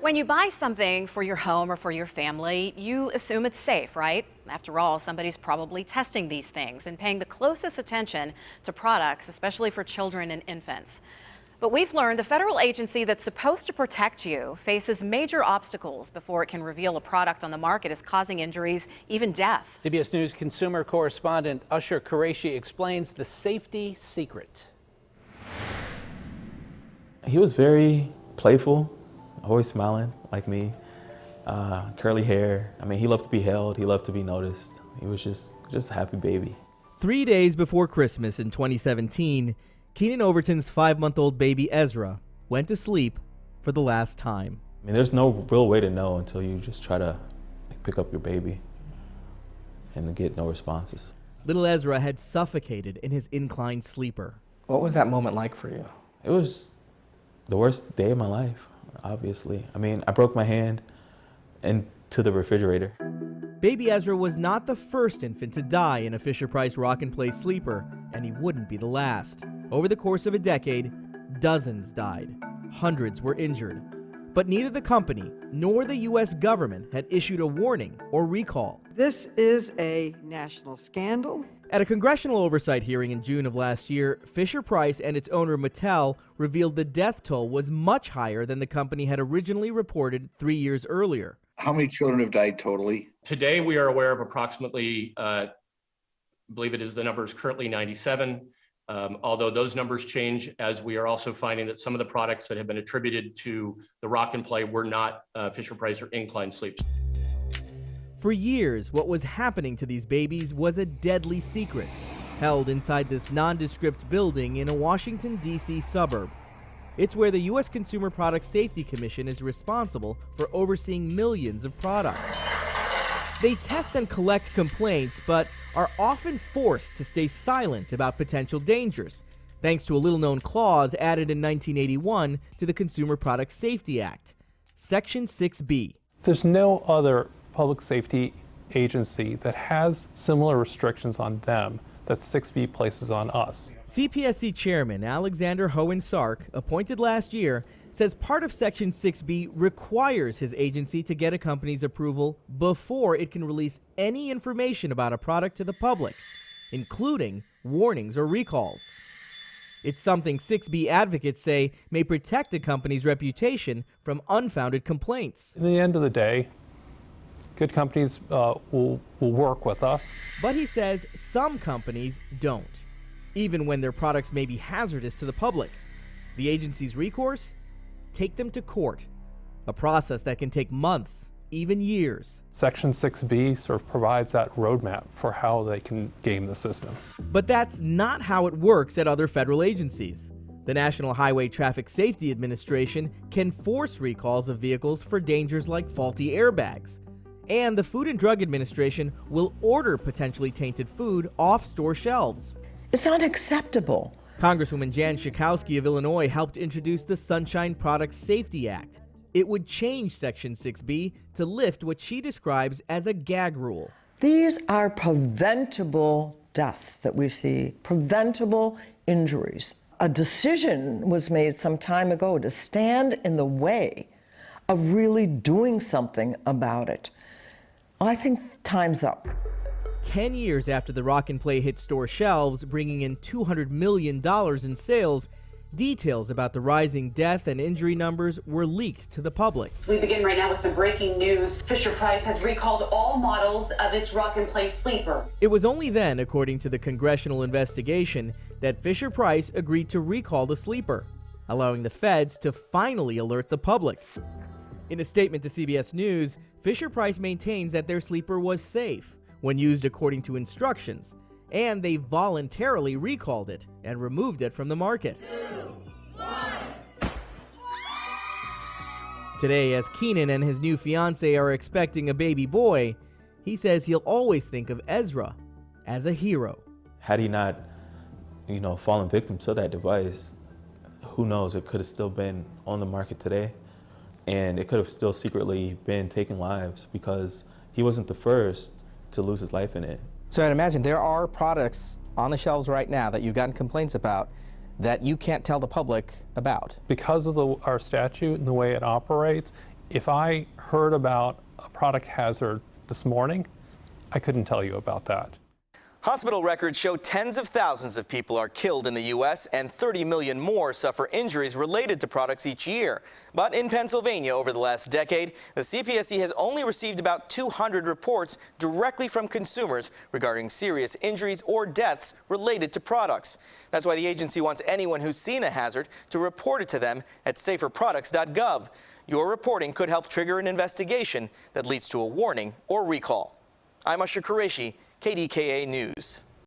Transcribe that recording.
When you buy something for your home or for your family, you assume it's safe, right? After all, somebody's probably testing these things and paying the closest attention to products, especially for children and infants. But we've learned the federal agency that's supposed to protect you faces major obstacles before it can reveal a product on the market is causing injuries, even death. CBS News consumer correspondent Usher Qureshi explains the safety secret. He was very playful, always smiling like me, curly hair. I mean, he loved to be held, he loved to be noticed. He was just a happy baby. 3 days before Christmas in 2017, Keenan Overton's 5-month-old baby Ezra went to sleep for the last time. I mean, there's no real way to know until you just try to pick up your baby and get no responses. Little Ezra had suffocated in his inclined sleeper. What was that moment like for you? It was the worst day of my life, obviously. I mean, I broke my hand into the refrigerator. Baby Ezra was not the first infant to die in a Fisher-Price Rock-and-Play sleeper, and he wouldn't be the last. Over the course of a decade, dozens died. Hundreds were injured. But neither the company nor the U.S. government had issued a warning or recall. This is a national scandal. At a congressional oversight hearing in June of last year, Fisher-Price and its owner Mattel revealed the death toll was much higher than the company had originally reported 3 years earlier. How many children have died totally? Today, we are aware of approximately, I believe the number is currently 97. Although those numbers change, as we are also finding that some of the products that have been attributed to the Rock and Play were not Fisher-Price or inclined sleeps. For years, what was happening to these babies was a deadly secret, held inside this nondescript building in a Washington, D.C. suburb. It's where the U.S. Consumer Product Safety Commission is responsible for overseeing millions of products. They test and collect complaints, but are often forced to stay silent about potential dangers, thanks to a little-known clause added in 1981 to the Consumer Product Safety Act, Section 6B. There's no other public safety agency that has similar restrictions on them that 6B places on us. CPSC Chairman Alexander Hohen-Sark, appointed last year, says part of Section 6B requires his agency to get a company's approval before it can release any information about a product to the public, including warnings or recalls. It's something 6B advocates say may protect a company's reputation from unfounded complaints. In the end of the day, good companies will work with us. But he says some companies don't, even when their products may be hazardous to the public. The agency's recourse? Take them to court, a process that can take months, even years. Section 6B sort of provides that roadmap for how they can game the system. But that's not how it works at other federal agencies. The National Highway Traffic Safety Administration can force recalls of vehicles for dangers like faulty airbags. And the Food and Drug Administration will order potentially tainted food off store shelves. It's unacceptable. Congresswoman Jan Schakowsky of Illinois helped introduce the Sunshine Product Safety Act. It would change Section 6B to lift what she describes as a gag rule. These are preventable deaths that we see, preventable injuries. A decision was made some time ago to stand in the way of really doing something about it. I think time's up. 10 years after the Rock and Play hit store shelves, bringing in $200 million in sales, details about the rising death and injury numbers were leaked to the public. We begin right now with some breaking news. Fisher-Price has recalled all models of its Rock and Play sleeper. It was only then, according to the congressional investigation, that Fisher-Price agreed to recall the sleeper, allowing the feds to finally alert the public. In a statement to CBS News, Fisher-Price maintains that their sleeper was safe when used according to instructions, and they voluntarily recalled it and removed it from the market. 2, 1. Today, as Keenan and his new fiancée are expecting a baby boy, he says he'll always think of Ezra as a hero. Had he not, fallen victim to that device, who knows, it could have still been on the market today, and it could have still secretly been taking lives because he wasn't the first to lose his life in it. So I'd imagine there are products on the shelves right now that you've gotten complaints about that you can't tell the public about. Because of our statute and the way it operates, If I heard about a product hazard this morning, I couldn't tell you about that. Hospital records show tens of thousands of people are killed in the U.S. and 30 million more suffer injuries related to products each year. But in Pennsylvania over the last decade, the CPSC has only received about 200 reports directly from consumers regarding serious injuries or deaths related to products. That's why the agency wants anyone who's seen a hazard to report it to them at saferproducts.gov. Your reporting could help trigger an investigation that leads to a warning or recall. I'm Usher Qureshi, KDKA News.